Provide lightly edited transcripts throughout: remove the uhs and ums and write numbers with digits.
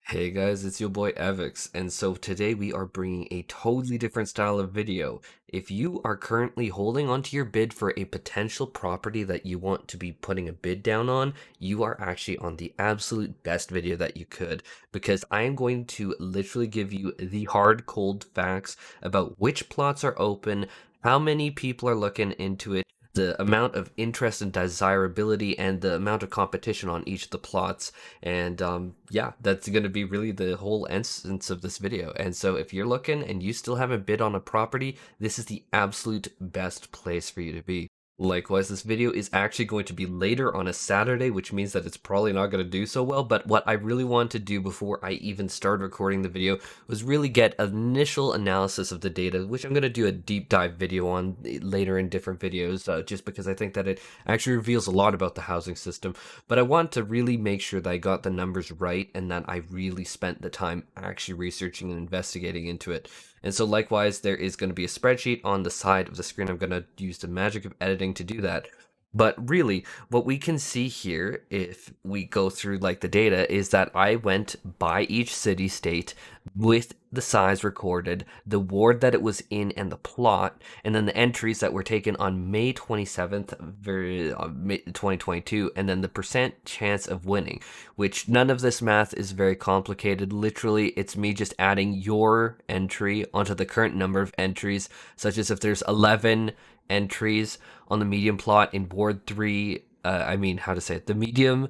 Hey guys, it's your boy Evix, and so today we are bringing a totally different style of video. If you are currently holding onto your bid for a potential property that you want to be putting a bid down on, you are actually on the absolute best video that you could, because I am going to literally give you the hard, cold facts about which plots are open, how many people are looking into it, the amount of interest and desirability, and the amount of competition on each of the plots. And yeah, that's going to be really the whole essence of this video. And so if you're looking and you still haven't bid on a property, this is the absolute best place for you to be. Likewise, this video is actually going to be later on a Saturday, which means that it's probably not going to do so well. But what I really wanted to do before I even started recording the video was really get initial analysis of the data, which I'm going to do a deep dive video on later in different videos, just because I think that it actually reveals a lot about the housing system. But I want to really make sure that I got the numbers right and that I really spent the time actually researching and investigating into it. And so likewise, there is going to be a spreadsheet on the side of the screen. I'm going to use the magic of editing to do that. But really, what we can see here, if we go through like the data, is that I went by each city state with the size recorded, the ward that it was in, and the plot, and then the entries that were taken on May 27th, 2022, and then the percent chance of winning, which none of this math is very complicated. Literally, it's me just adding your entry onto the current number of entries, such as if there's 11 entries on the medium plot in Ward 3, the medium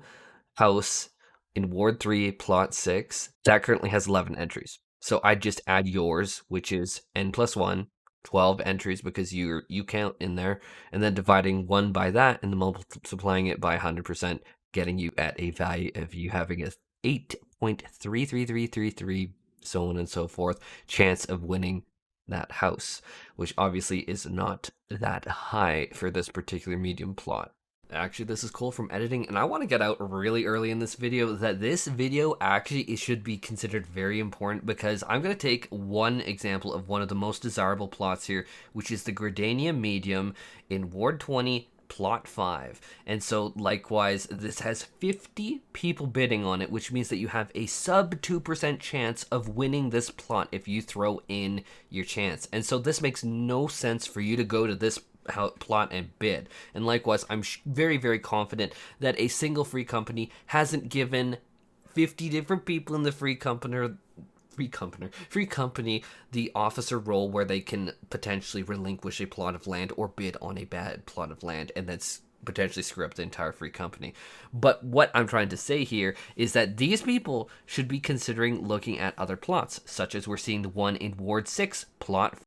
house in Ward 3, plot 6, that currently has 11 entries. So I just add yours, which is n plus 1, 12 entries because you count in there, and then dividing 1 by that and then multiplying it by 100%, getting you at a value of you having a 8.33333, so on and so forth, chance of winning that house, which obviously is not that high for this particular medium plot. Actually, this is Cole from editing, and I want to get out really early in this video that this video actually should be considered very important, because I'm going to take one example of one of the most desirable plots here, which is the Gradania Medium in Ward 20, plot 5. And so likewise, this has 50 people bidding on it, which means that you have a sub 2% chance of winning this plot if you throw in your chance. And so this makes no sense for you to go to this plot and bid. And likewise, I'm very, very confident that a single free company hasn't given 50 different people in the free company the officer role where they can potentially relinquish a plot of land or bid on a bad plot of land and that's potentially screw up the entire free company. But what I'm trying to say here is that these people should be considering looking at other plots, such as we're seeing the one in Ward 6, plot.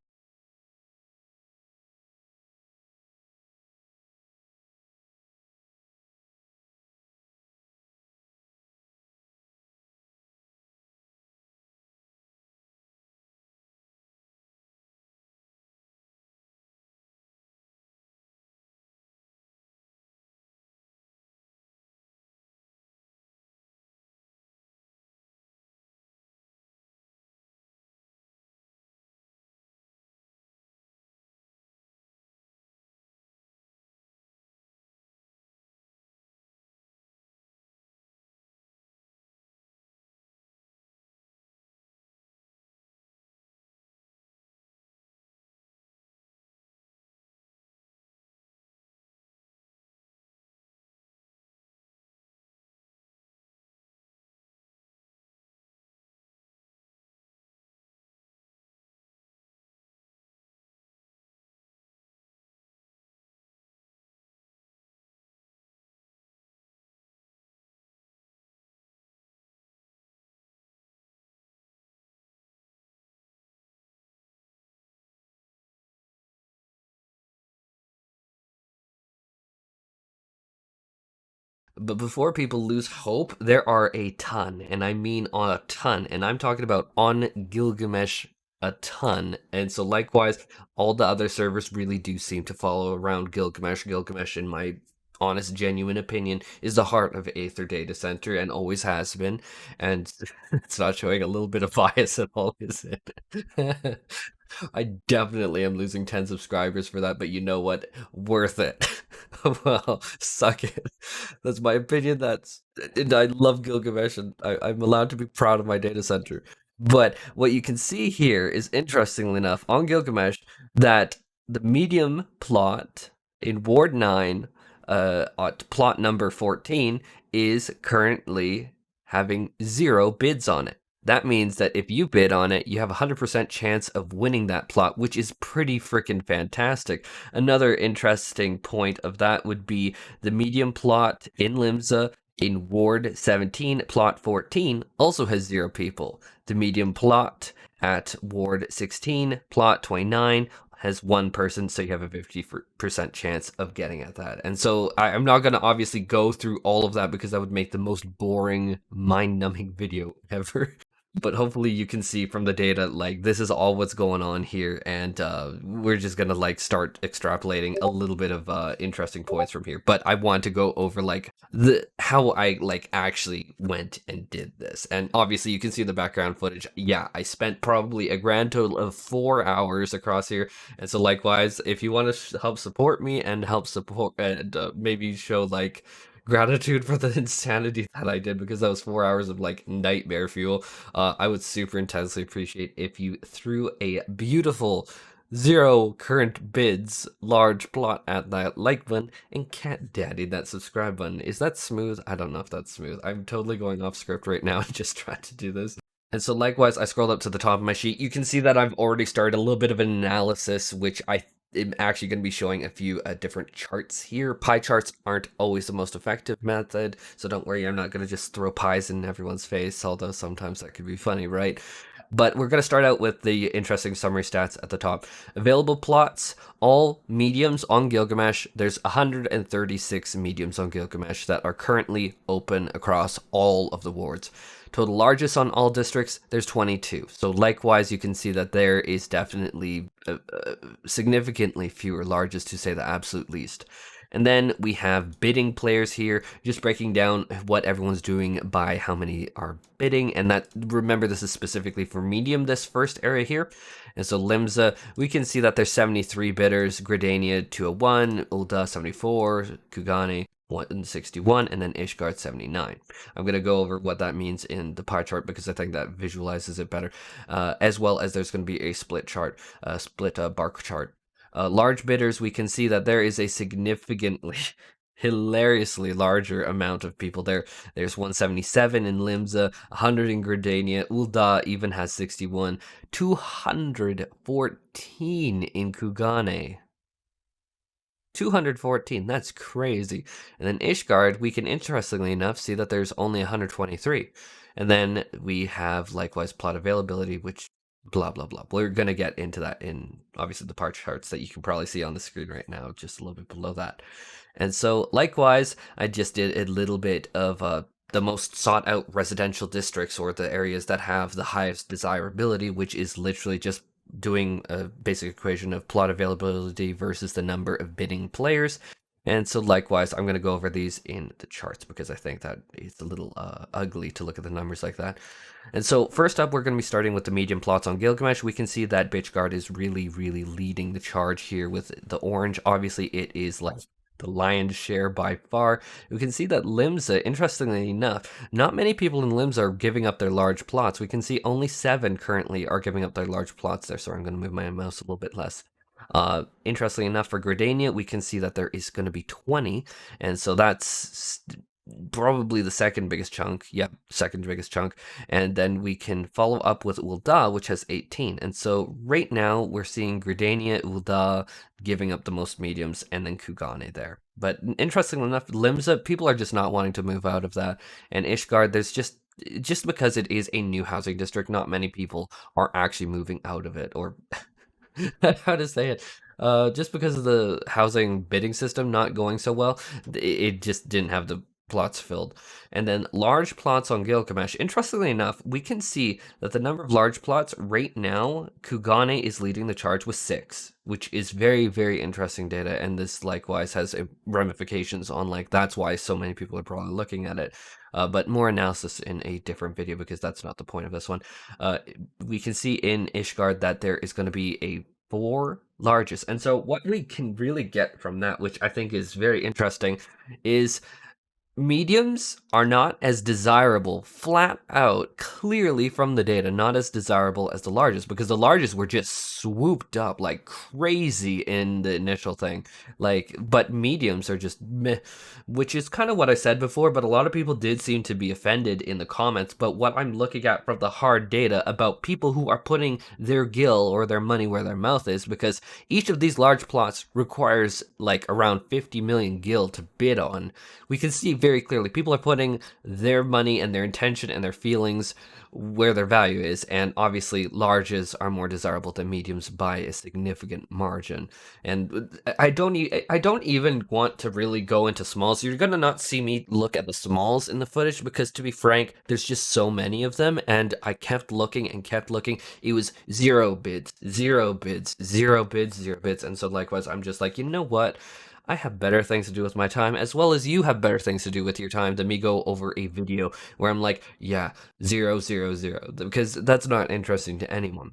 But before people lose hope, there are a ton, and I mean on a ton, and I'm talking about on Gilgamesh a ton. And so likewise, all the other servers really do seem to follow around Gilgamesh. Gilgamesh, in my honest, genuine opinion, is the heart of Aether Data Center and always has been. And it's not showing a little bit of bias at all, is it? I definitely am losing 10 subscribers for that, but you know what? Worth it. Well, suck it. That's my opinion. And I love Gilgamesh, and I'm allowed to be proud of my data center. But what you can see here is, interestingly enough, on Gilgamesh, that the medium plot in Ward 9, at plot number 14, is currently having 0 bids on it. That means that if you bid on it, you have a 100% chance of winning that plot, which is pretty freaking fantastic. Another interesting point of that would be the medium plot in Limsa in Ward 17, plot 14, also has 0 people. The medium plot at Ward 16, plot 29, has 1 person, so you have a 50% chance of getting at that. And so I'm not going to obviously go through all of that because that would make the most boring, mind-numbing video ever. But hopefully you can see from the data, like, this is all what's going on here, and we're just gonna like start extrapolating a little bit of interesting points from here. But I want to go over like the how I like actually went and did this. And obviously you can see the background footage. Yeah, I spent probably a grand total of 4 hours across here. And so likewise, if you want to help support me and help support and maybe show like gratitude for the insanity that I did, because that was 4 hours of like nightmare fuel. I would super intensely appreciate if you threw a beautiful 0 current bids large plot at that like button and cat daddy that subscribe button. Is that smooth? I don't know if that's smooth. I'm totally going off script right now and just trying to do this. And so likewise, I scrolled up to the top of my sheet. You can see that I've already started a little bit of an analysis, which I am actually going to be showing a few different charts here. Pie charts aren't always the most effective method, so don't worry, I'm not going to just throw pies in everyone's face, although sometimes that could be funny, right? But we're going to start out with the interesting summary stats at the top. Available plots, all mediums on Gilgamesh. There's 136 mediums on Gilgamesh that are currently open across all of the wards. Total largest on all districts, there's 22. So likewise, you can see that there is definitely significantly fewer largest, to say the absolute least. And then we have bidding players here, just breaking down what everyone's doing by how many are bidding. And that, remember, this is specifically for medium, this first area here. And so Limsa, we can see that there's 73 bidders, Gridania 201, Ulda 74, Kugane 161, and then Ishgard 79. I'm going to go over what that means in the pie chart because I think that visualizes it better, as well as there's going to be a split chart, split bar chart. Large bidders, we can see that there is a significantly, hilariously larger amount of people there. There's 177 in Limsa, 100 in Gridania, Ulda even has 61, 214 in Kugane. 214, that's crazy. And then Ishgard, we can interestingly enough see that there's only 123. And then we have likewise plot availability, which blah, blah, blah. We're going to get into that in obviously the bar charts that you can probably see on the screen right now, just a little bit below that. And so likewise, I just did a little bit of the most sought out residential districts, or the areas that have the highest desirability, which is literally just doing a basic equation of plot availability versus the number of bidding players. And so likewise, I'm going to go over these in the charts because I think that it's a little ugly to look at the numbers like that. And so first up, we're going to be starting with the medium plots on Gilgamesh. We can see that Bitchguard is really, really leading the charge here with the orange. Obviously, it is like the lion's share by far. We can see that Limsa, interestingly enough, not many people in Limsa are giving up their large plots. We can see only 7 currently are giving up their large plots there, so I'm going to move my mouse a little bit less. Interestingly enough, for Gridania, we can see that there is going to be 20, and so that's probably the second biggest chunk. Yep, second biggest chunk. And then we can follow up with Ulda, which has 18. And so right now we're seeing Gridania, Ulda giving up the most mediums, and then Kugane there. But interestingly enough, Limsa, people are just not wanting to move out of that. And Ishgard, there's just because it is a new housing district, not many people are actually moving out of it, or how to say it. Just because of the housing bidding system not going so well, it just didn't have the plots filled. And then large plots on Gilgamesh. Interestingly enough, we can see that the number of large plots right now, Kugane is leading the charge with 6, which is very, very interesting data. And this likewise has ramifications on like, that's why so many people are probably looking at it. But more analysis in a different video because that's not the point of this one. We can see in Ishgard that there is going to be a 4 largest. And so what we can really get from that, which I think is very interesting, is mediums are not as desirable, flat out, clearly from the data, not as desirable as the largest, because the largest were just swooped up like crazy in the initial thing. Like, but mediums are just meh, which is kind of what I said before, but a lot of people did seem to be offended in the comments. But what I'm looking at from the hard data about people who are putting their gil or their money where their mouth is, because each of these large plots requires like around 50 million gil to bid on. We can see very clearly people are putting their money and their intention and their feelings where their value is, and obviously larges are more desirable than mediums by a significant margin. And I don't even want to really go into smalls. You're gonna not see me look at the smalls in the footage because, to be frank, there's just so many of them, and I kept looking and kept looking. It was 0 bids, 0 bids, 0 bids, 0 bids, and so likewise I'm just like, you know what, I have better things to do with my time, as well as you have better things to do with your time than me go over a video where I'm like, yeah, 0, 0, 0, because that's not interesting to anyone.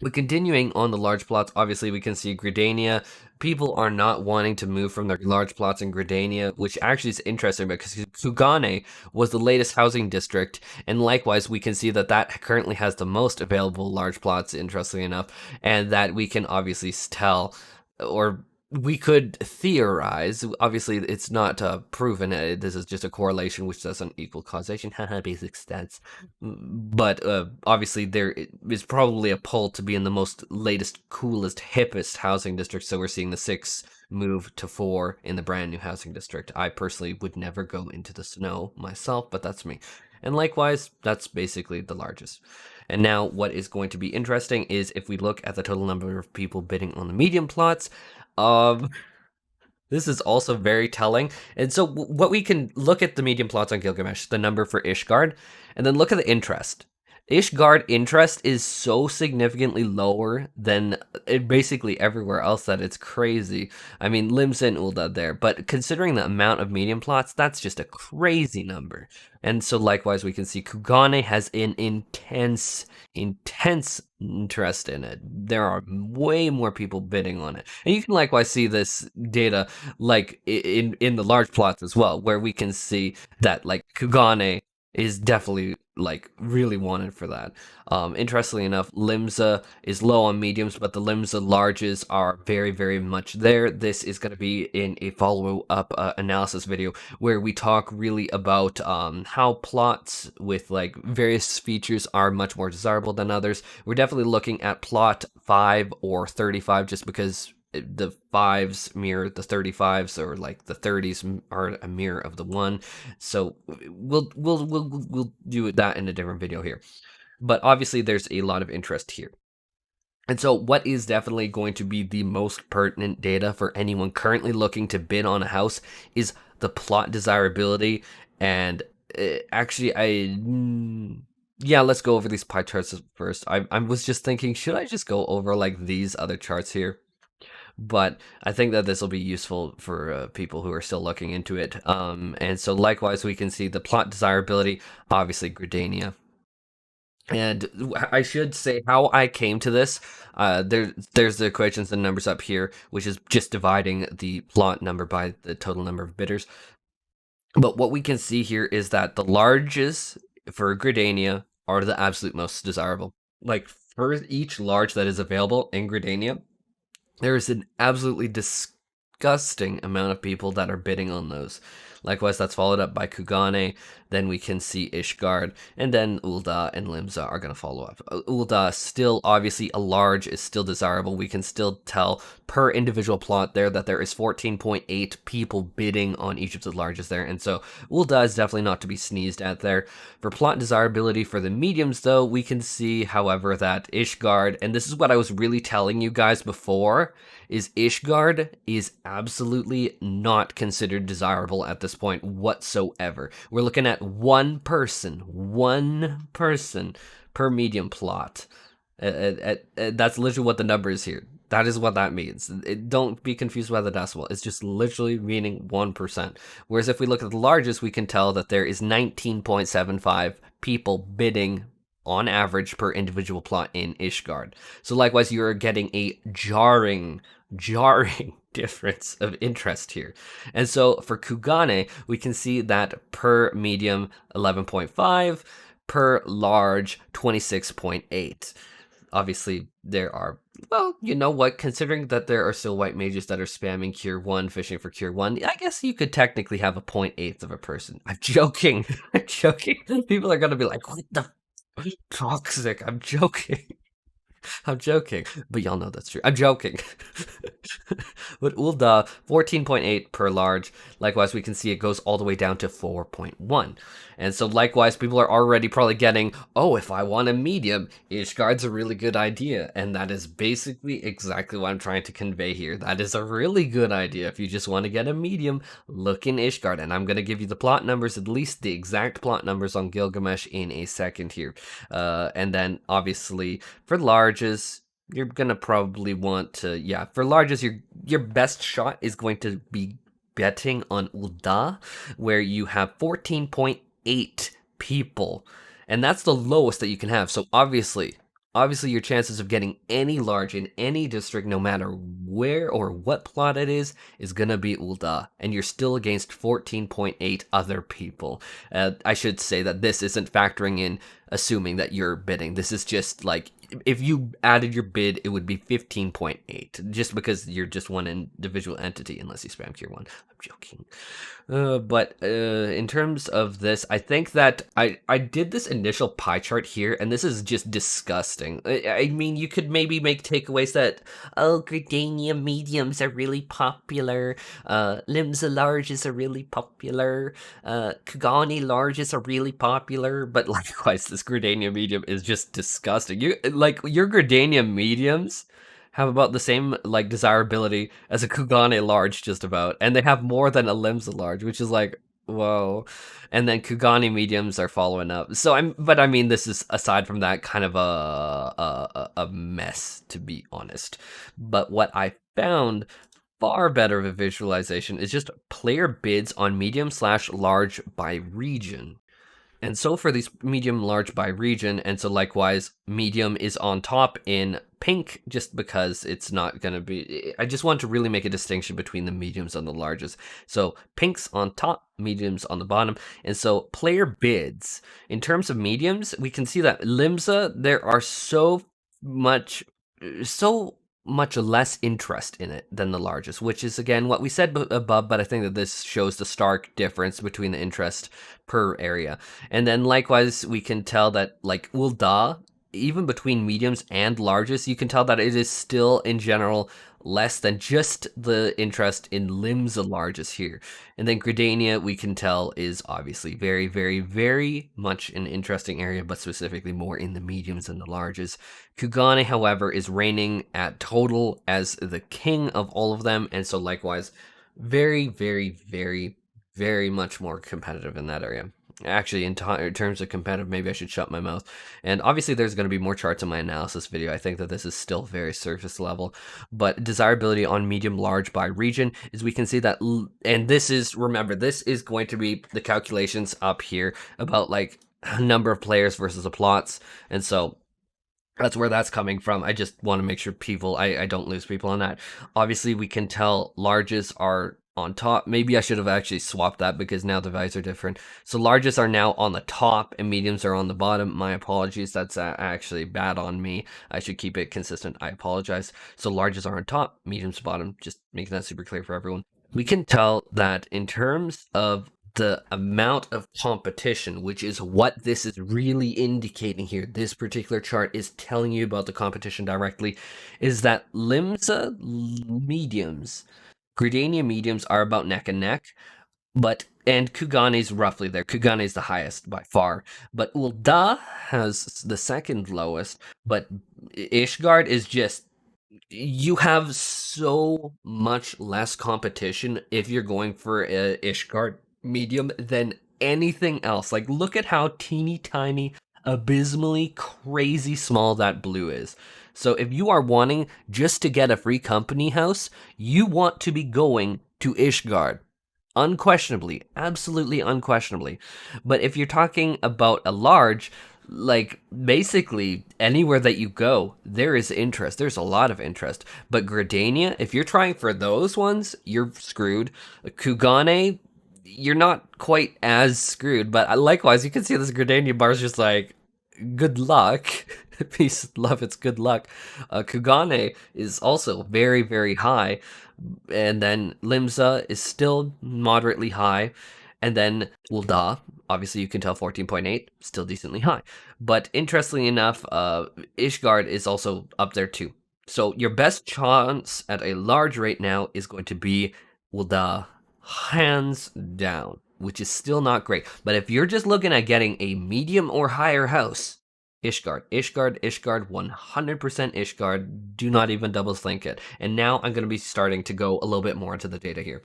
But continuing on the large plots, obviously we can see Gridania. People are not wanting to move from their large plots in Gridania, which actually is interesting because Kugane was the latest housing district, and likewise we can see that that currently has the most available large plots, interestingly enough, and that we can obviously tell, or we could theorize. Obviously, it's not proven. This is just a correlation, which doesn't equal causation. Haha, basic stats. But obviously, there is probably a pull to be in the most latest, coolest, hippest housing district. So we're seeing the 6 move to 4 in the brand new housing district. I personally would never go into the snow myself, but that's me. And likewise, that's basically the largest. And now what is going to be interesting is if we look at the total number of people bidding on the medium plots. This is also very telling. And so what we can look at the medium plots on Gilgamesh, the number for Ishgard, and then look at the interest. Ishgard interest is so significantly lower than basically everywhere else that it's crazy. I mean, Limsa and Ulda there, but considering the amount of medium plots, that's just a crazy number. And so likewise, we can see Kugane has an intense interest in it. There are way more people bidding on it. And you can likewise see this data like in the large plots as well, where we can see that like Kugane is definitely like really wanted for that. Interestingly enough, Limsa is low on mediums, but the Limsa larges are very, very much there. This is going to be in a follow-up analysis video where we talk really about how plots with like various features are much more desirable than others. We're definitely looking at plot 5 or 35 just because the 5s mirror the 35s, or like the 30s are a mirror of the 1. So we'll do that in a different video here. But obviously there's a lot of interest here. And so what is definitely going to be the most pertinent data for anyone currently looking to bid on a house is the plot desirability. And actually, yeah, let's go over these pie charts first. I was just thinking, should I just go over like these other charts here? But I think that this will be useful for people who are still looking into it. And so likewise, we can see the plot desirability, obviously Gridania. And I should say how I came to this. There's the equations and numbers up here, which is just dividing the plot number by the total number of bidders. But what we can see here is that the largest for Gridania are the absolute most desirable. Like for each large that is available in Gridania, there is an absolutely disgusting amount of people that are bidding on those. Likewise, that's followed up by Kugane, then we can see Ishgard, and then Ul'dah and Limsa are going to follow up. Ul'dah, still obviously a large, is still desirable. We can still tell per individual plot there that there is 14.8 people bidding on each of the larges there, and so Ul'dah is definitely not to be sneezed at there. For plot desirability for the mediums, though, we can see, however, that Ishgard, and this is what I was really telling you guys before, is Ishgard is absolutely not considered desirable at this point whatsoever. We're looking at one person per medium plot. That's literally what the number is here. That is what that means. Don't be confused by the decimal. It's just literally meaning 1%. Whereas if we look at the largest, we can tell that there is 19.75 people bidding on average per individual plot in Ishgard. So likewise, you're getting a jarring difference of interest here. And so for Kugane, we can see that per medium 11.5, per large 26.8. Obviously, there are, well, you know what, considering that there are still white mages that are spamming Cure 1, fishing for Cure 1, I guess you could technically have a 0.8 of a person. I'm joking. I'm joking. People are going to be like, what the toxic? I'm joking. I'm joking, but y'all know that's true. I'm joking. But Ul'dah, 14.8 per large. Likewise, we can see it goes all the way down to 4.1. And so likewise, people are already probably getting, oh, if I want a medium, Ishgard's a really good idea. And that is basically exactly what I'm trying to convey here. That is a really good idea. If you just want to get a medium, look in Ishgard. And I'm going to give you the plot numbers, at least the exact plot numbers on Gilgamesh in a second here. And then obviously for larges, you're gonna probably want to, yeah, for larges, your best shot is going to be betting on Ul'dah, where you have 14.8 people, and that's the lowest that you can have. So obviously your chances of getting any large in any district, no matter where or what plot it is gonna be Ul'dah, and you're still against 14.8 other people. I should say that this isn't factoring in assuming that you're bidding. This is just like, if you added your bid, it would be 15.8, just because you're just one individual entity, unless you spam Cure 1. I'm joking. But in terms of this, I think that I did this initial pie chart here, and this is just disgusting. I mean, you could maybe make takeaways that, oh, Gardania mediums are really popular, Limsa larges are really popular, Kugani larges are really popular, but likewise, this Gardania medium is just disgusting. Your Gardania mediums have about the same like desirability as a Kugane large, just about, and they have more than a Limsa large, which is like, whoa. And then Kugane mediums are following up. But I mean, this is, aside from that, kind of a mess, to be honest. But what I found far better of a visualization is just player bids on medium/large by region. And so for these medium, large by region, and so likewise, medium is on top in pink, just because it's not going to be, I just want to really make a distinction between the mediums and the larges. So pink's on top, mediums on the bottom, and so player bids. In terms of mediums, we can see that Limsa, there are so much less interest in it than the largest, which is again what we said above, but I think that this shows the stark difference between the interest per area. And then likewise, we can tell that like Ul'dah, even between mediums and largest, you can tell that it is still in general less than just the interest in Limsa largest here. And then Gridania, we can tell, is obviously very, very, very much an interesting area, but specifically more in the mediums than the largest. Kugane, however, is reigning at total as the king of all of them, and so likewise, very, very, very, very much more competitive in that area. Actually, in terms of competitive, maybe I should shut my mouth. And obviously, there's going to be more charts in my analysis video. I think that this is still very surface level. But desirability on medium, large by region is, we can see that, and this is, remember, this is going to be the calculations up here about like number of players versus the plots. And so that's where that's coming from. I just want to make sure people, I don't lose people on that. Obviously, we can tell larges are on top. Maybe I should have actually swapped that, because now the values are different. So larges are now on the top and mediums are on the bottom. My apologies. That's actually bad on me. I should keep it consistent. I apologize. So larges are on top, mediums bottom, just making that super clear for everyone. We can tell that in terms of the amount of competition, which is what this is really indicating here, this particular chart is telling you about the competition directly, is that Limsa mediums, Gridania mediums are about neck and neck, and Kugane's roughly there. Kugane's the highest by far, but Ulda has the second lowest, but Ishgard is just, you have so much less competition if you're going for a Ishgard medium than anything else. Like, look at how teeny tiny, abysmally crazy small that blue is. So if you are wanting just to get a free company house, you want to be going to Ishgard. Unquestionably, absolutely unquestionably. But if you're talking about a large, like basically anywhere that you go, there is interest. There's a lot of interest. But Gridania, if you're trying for those ones, you're screwed. Kugane, you're not quite as screwed. But likewise, you can see this Gridania bar is just like, good luck. Peace, love, it's good luck. Kugane is also very, very high. And then Limsa is still moderately high. And then Ulda, obviously you can tell 14.8, still decently high. But interestingly enough, Ishgard is also up there too. So your best chance at a large right now is going to be Ulda, hands down, which is still not great. But if you're just looking at getting a medium or higher house, Ishgard, 100% Ishgard. Do not even double think it. And now I'm going to be starting to go a little bit more into the data here.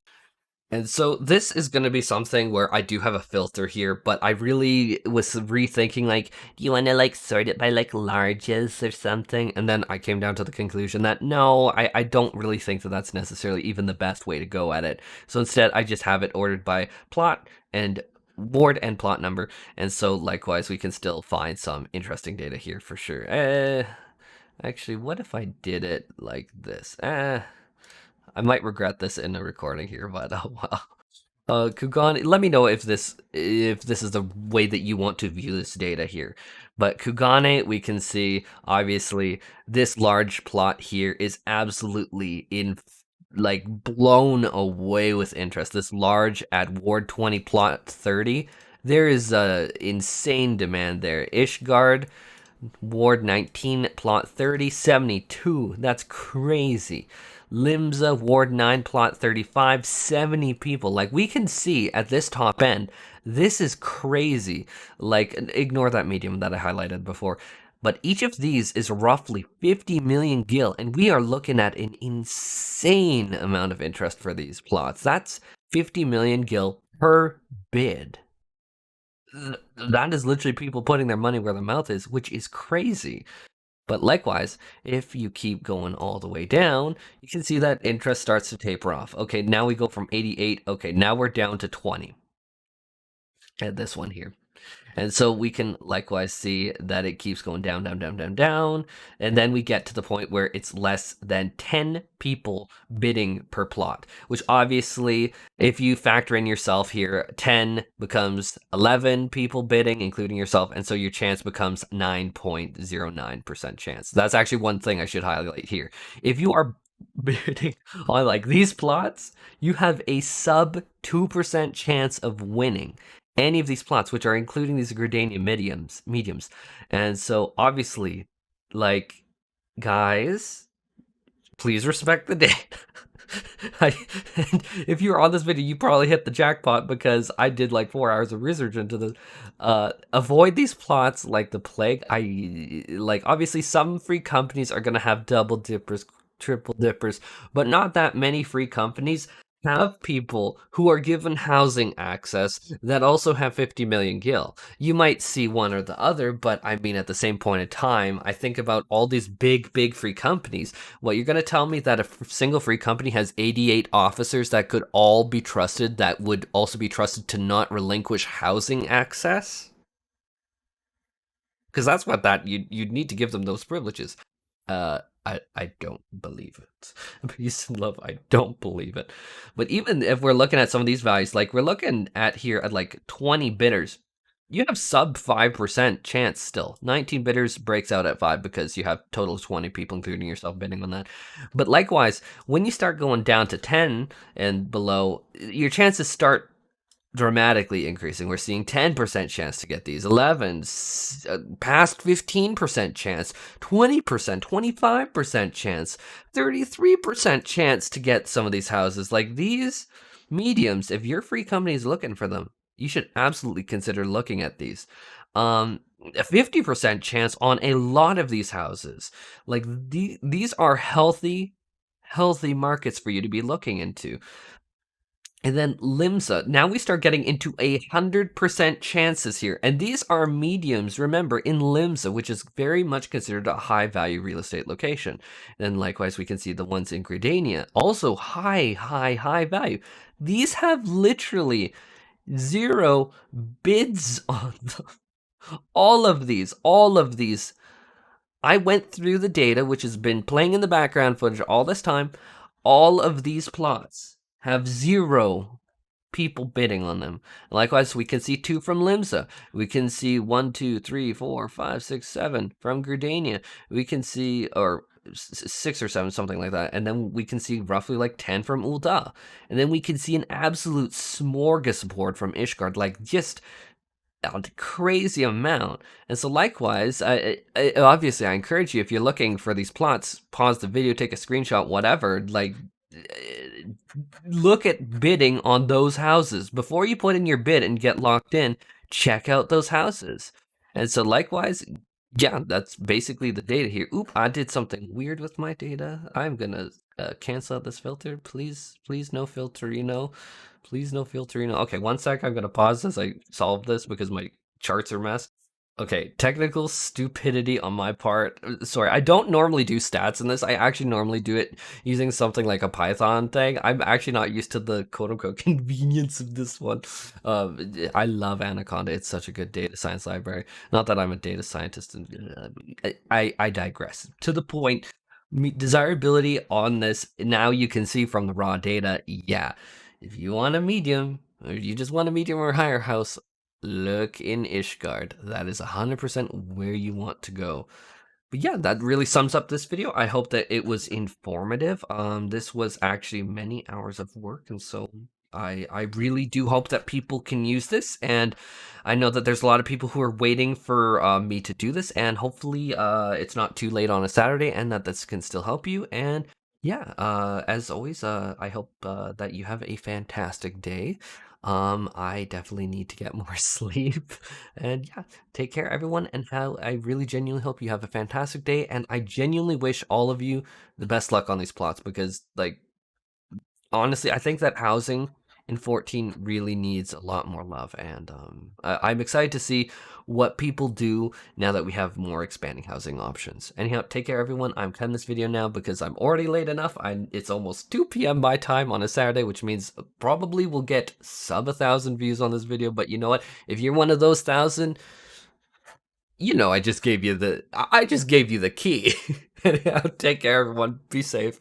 And so this is going to be something where I do have a filter here, but I really was rethinking, like, do you want to like sort it by like larges or something? And then I came down to the conclusion that no, I don't really think that that's necessarily even the best way to go at it. So instead, I just have it ordered by plot and ward and plot number. And so likewise, we can still find some interesting data here for sure. Actually, what if I did it like this? I might regret this in a recording here, but oh well. Kugane, let me know if this is the way that you want to view this data here. But Kugane, we can see obviously this large plot here is absolutely like blown away with interest. This large at Ward 20 plot 30, there is a insane demand there. Ishgard, Ward 19 plot 30, 72. That's crazy. Limsa, Ward 9, plot 35, 70 people. Like, we can see at this top end, this is crazy. Like, ignore that medium that I highlighted before. But each of these is roughly 50 million gil, and we are looking at an insane amount of interest for these plots. That's 50 million gil per bid. That is literally people putting their money where their mouth is, which is crazy. But likewise, if you keep going all the way down, you can see that interest starts to taper off. Okay, now we go from 88. Okay, now we're down to 20 at this one here. And so we can likewise see that it keeps going down, down, down, down, down. And then we get to the point where it's less than 10 people bidding per plot, which obviously, if you factor in yourself here, 10 becomes 11 people bidding, including yourself. And so your chance becomes 9.09% chance. That's actually one thing I should highlight here. If you are bidding on like these plots, you have a sub 2% chance of winning any of these plots, which are including these Gridania mediums. And so obviously, like, guys, please respect the date. And if you're on this video, you probably hit the jackpot because I did like 4 hours of research into this. Avoid these plots like the plague. Obviously some free companies are gonna have double dippers, triple dippers, but not that many free companies have people who are given housing access that also have 50 million gil. You might see one or the other, but I mean, at the same point in time, I think about all these big free companies. What, you're going to tell me that a single free company has 88 officers that could all be trusted, that would also be trusted to not relinquish housing access? Because that's what you'd need to give them those privileges. I don't believe it. Peace and love, I don't believe it. But even if we're looking at some of these values, like we're looking at here at like 20 bidders, you have sub 5% chance still. 19 bidders breaks out at 5 because you have total of 20 people, including yourself, bidding on that. But likewise, when you start going down to 10 and below, your chances start dramatically increasing. We're seeing 10% chance to get these, 11, past 15% chance, 20%, 25% chance, 33% chance to get some of these houses. Like these mediums, if your free company is looking for them, you should absolutely consider looking at these. A 50% chance on a lot of these houses. Like these are healthy markets for you to be looking into. And then Limsa. Now we start getting into 100% chances here. And these are mediums, remember, in Limsa, which is very much considered a high value real estate location. Then likewise, we can see the ones in Gradania, also high value. These have literally 0 bids on them. All of these. I went through the data, which has been playing in the background footage all this time. All of these plots have 0 people bidding on them. Likewise, we can see 2 from Limsa. We can see 1, 2, 3, 4, 5, 6, 7 from Gradania. We can see, or 6 or 7, something like that. And then we can see roughly like 10 from Ulda. And then we can see an absolute smorgasbord from Ishgard, like just a crazy amount. And so likewise, obviously I encourage you, if you're looking for these plots, pause the video, take a screenshot, whatever, like look at bidding on those houses before you put in your bid and get locked in. Check out those houses. And so likewise, yeah, that's basically the data here. Oop, I did something weird with my data. I'm gonna cancel out this filter. Please no filterino. Please no filterino. Okay, 1 sec. I'm gonna pause as I solve this because my charts are messed. Okay, technical stupidity on my part. Sorry, I don't normally do stats in this. I actually normally do it using something like a Python thing. I'm actually not used to the quote-unquote convenience of this one. I love Anaconda. It's such a good data science library. Not that I'm a data scientist, and I digress. To the point, desirability on this, now you can see from the raw data, yeah. If you want a medium, or you just want a medium or higher house, look in Ishgard. That is 100% where you want to go. But yeah, that really sums up this video. I hope that it was informative. This was actually many hours of work, and so I really do hope that people can use this. And I know that there's a lot of people who are waiting for me to do this, and hopefully it's not too late on a Saturday, and that this can still help you. And yeah, as always, I hope that you have a fantastic day. I definitely need to get more sleep. And yeah, take care, everyone. And how I really genuinely hope you have a fantastic day. And I genuinely wish all of you the best luck on these plots because, like, honestly, I think that housing in 14 really needs a lot more love, and I'm excited to see what people do now that we have more expanding housing options. Anyhow, take care, everyone. I'm cutting this video now because I'm already late enough. It's almost 2 p.m. my time on a Saturday, which means probably we'll get sub 1,000 views on this video. But you know what? If you're one of those 1,000, you know I just gave you the key. Anyhow, take care, everyone. Be safe.